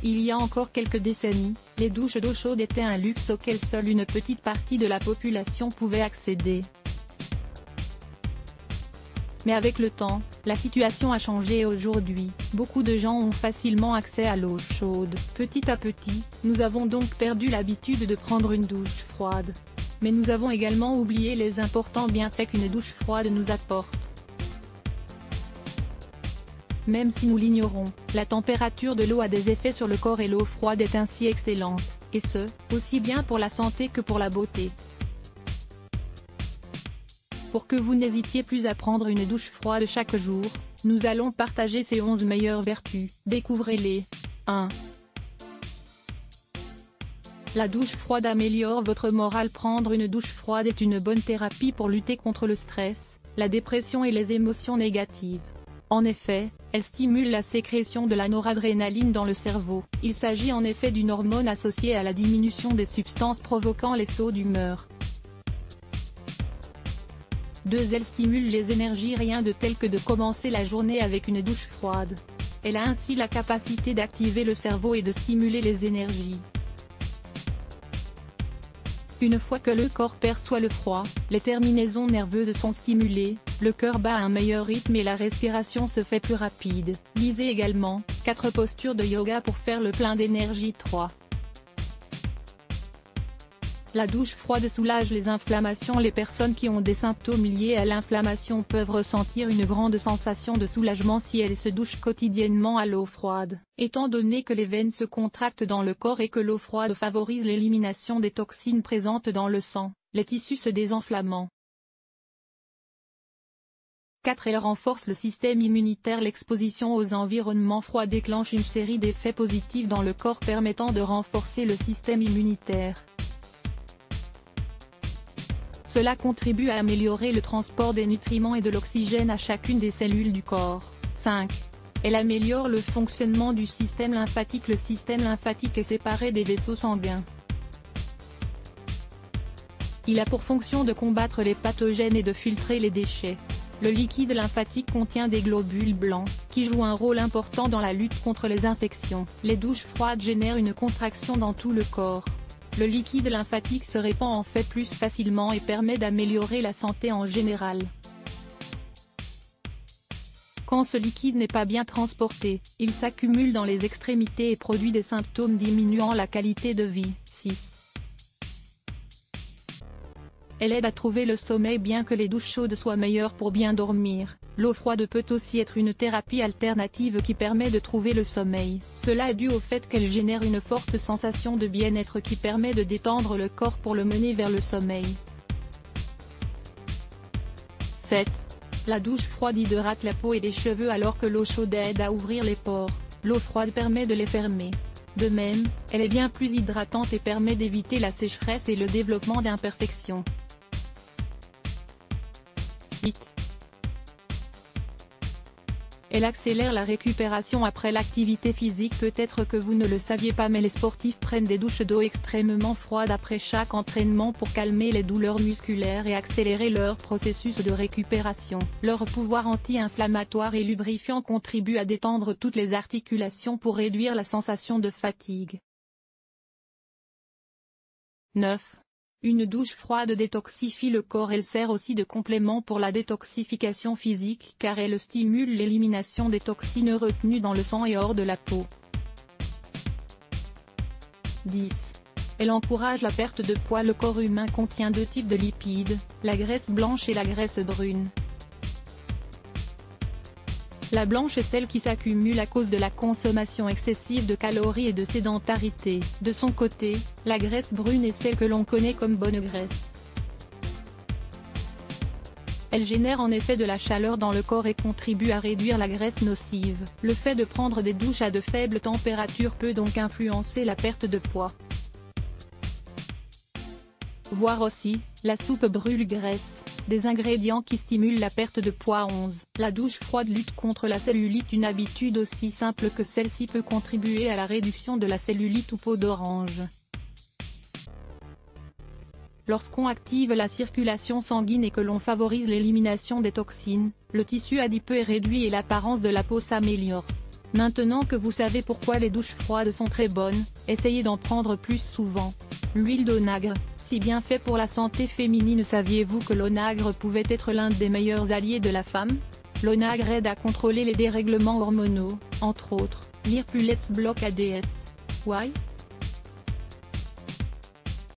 Il y a encore quelques décennies, les douches d'eau chaude étaient un luxe auquel seule une petite partie de la population pouvait accéder. Mais avec le temps, la situation a changé et aujourd'hui, beaucoup de gens ont facilement accès à l'eau chaude. Petit à petit, nous avons donc perdu l'habitude de prendre une douche froide. Mais nous avons également oublié les importants bienfaits qu'une douche froide nous apporte. Même si nous l'ignorons, la température de l'eau a des effets sur le corps et l'eau froide est ainsi excellente, et ce, aussi bien pour la santé que pour la beauté. Pour que vous n'hésitiez plus à prendre une douche froide chaque jour, nous allons partager ces 11 meilleures vertus, découvrez-les. 1. La douche froide améliore votre morale. Prendre une douche froide est une bonne thérapie pour lutter contre le stress, la dépression et les émotions négatives. En effet, elle stimule la sécrétion de la noradrénaline dans le cerveau. Il s'agit en effet d'une hormone associée à la diminution des substances provoquant les sauts d'humeur. 2. Elle stimule les énergies. Rien de tel que de commencer la journée avec une douche froide. Elle a ainsi la capacité d'activer le cerveau et de stimuler les énergies. Une fois que le corps perçoit le froid, les terminaisons nerveuses sont stimulées, le cœur bat à un meilleur rythme et la respiration se fait plus rapide. Lisez également 4 postures de yoga pour faire le plein d'énergie. 3. La douche froide soulage les inflammations. Les personnes qui ont des symptômes liés à l'inflammation peuvent ressentir une grande sensation de soulagement si elles se douchent quotidiennement à l'eau froide. Étant donné que les veines se contractent dans le corps et que l'eau froide favorise l'élimination des toxines présentes dans le sang, les tissus se désenflammant. 4. Elle renforce le système immunitaire. L'exposition aux environnements froids déclenche une série d'effets positifs dans le corps permettant de renforcer le système immunitaire. Cela contribue à améliorer le transport des nutriments et de l'oxygène à chacune des cellules du corps. 5. Elle améliore le fonctionnement du système lymphatique. Le système lymphatique est séparé des vaisseaux sanguins. Il a pour fonction de combattre les pathogènes et de filtrer les déchets. Le liquide lymphatique contient des globules blancs, qui jouent un rôle important dans la lutte contre les infections. Les douches froides génèrent une contraction dans tout le corps. Le liquide lymphatique se répand en fait plus facilement et permet d'améliorer la santé en général. Quand ce liquide n'est pas bien transporté, il s'accumule dans les extrémités et produit des symptômes diminuant la qualité de vie. 6. Elle aide à trouver le sommeil. Bien que les douches chaudes soient meilleures pour bien dormir, l'eau froide peut aussi être une thérapie alternative qui permet de trouver le sommeil. Cela est dû au fait qu'elle génère une forte sensation de bien-être qui permet de détendre le corps pour le mener vers le sommeil. 7. La douche froide hydrate la peau et les cheveux alors que l'eau chaude aide à ouvrir les pores. L'eau froide permet de les fermer. De même, elle est bien plus hydratante et permet d'éviter la sécheresse et le développement d'imperfections. 8. Elle accélère la récupération après l'activité physique. Peut-être que vous ne le saviez pas, mais les sportifs prennent des douches d'eau extrêmement froides après chaque entraînement pour calmer les douleurs musculaires et accélérer leur processus de récupération. Leur pouvoir anti-inflammatoire et lubrifiant contribue à détendre toutes les articulations pour réduire la sensation de fatigue. 9. Une douche froide détoxifie le corps. Elle sert aussi de complément pour la détoxification physique car elle stimule l'élimination des toxines retenues dans le sang et hors de la peau. 10. Elle encourage la perte de poids. Le corps humain contient 2 types de lipides, la graisse blanche et la graisse brune. La blanche est celle qui s'accumule à cause de la consommation excessive de calories et de sédentarité. De son côté, la graisse brune est celle que l'on connaît comme bonne graisse. Elle génère en effet de la chaleur dans le corps et contribue à réduire la graisse nocive. Le fait de prendre des douches à de faibles températures peut donc influencer la perte de poids. Voir aussi, la soupe brûle-graisse. Des ingrédients qui stimulent la perte de poids. 11. La douche froide lutte contre la cellulite. Une habitude aussi simple que celle-ci peut contribuer à la réduction de la cellulite ou peau d'orange. Lorsqu'on active la circulation sanguine et que l'on favorise l'élimination des toxines, le tissu adipeux est réduit et l'apparence de la peau s'améliore. Maintenant que vous savez pourquoi les douches froides sont très bonnes, essayez d'en prendre plus souvent. L'huile d'onagre, si bien fait pour la santé féminine, saviez-vous que l'onagre pouvait être l'un des meilleurs alliés de la femme? L'onagre aide à contrôler les dérèglements hormonaux, entre autres. Lire plus Let's Block ADS. Why?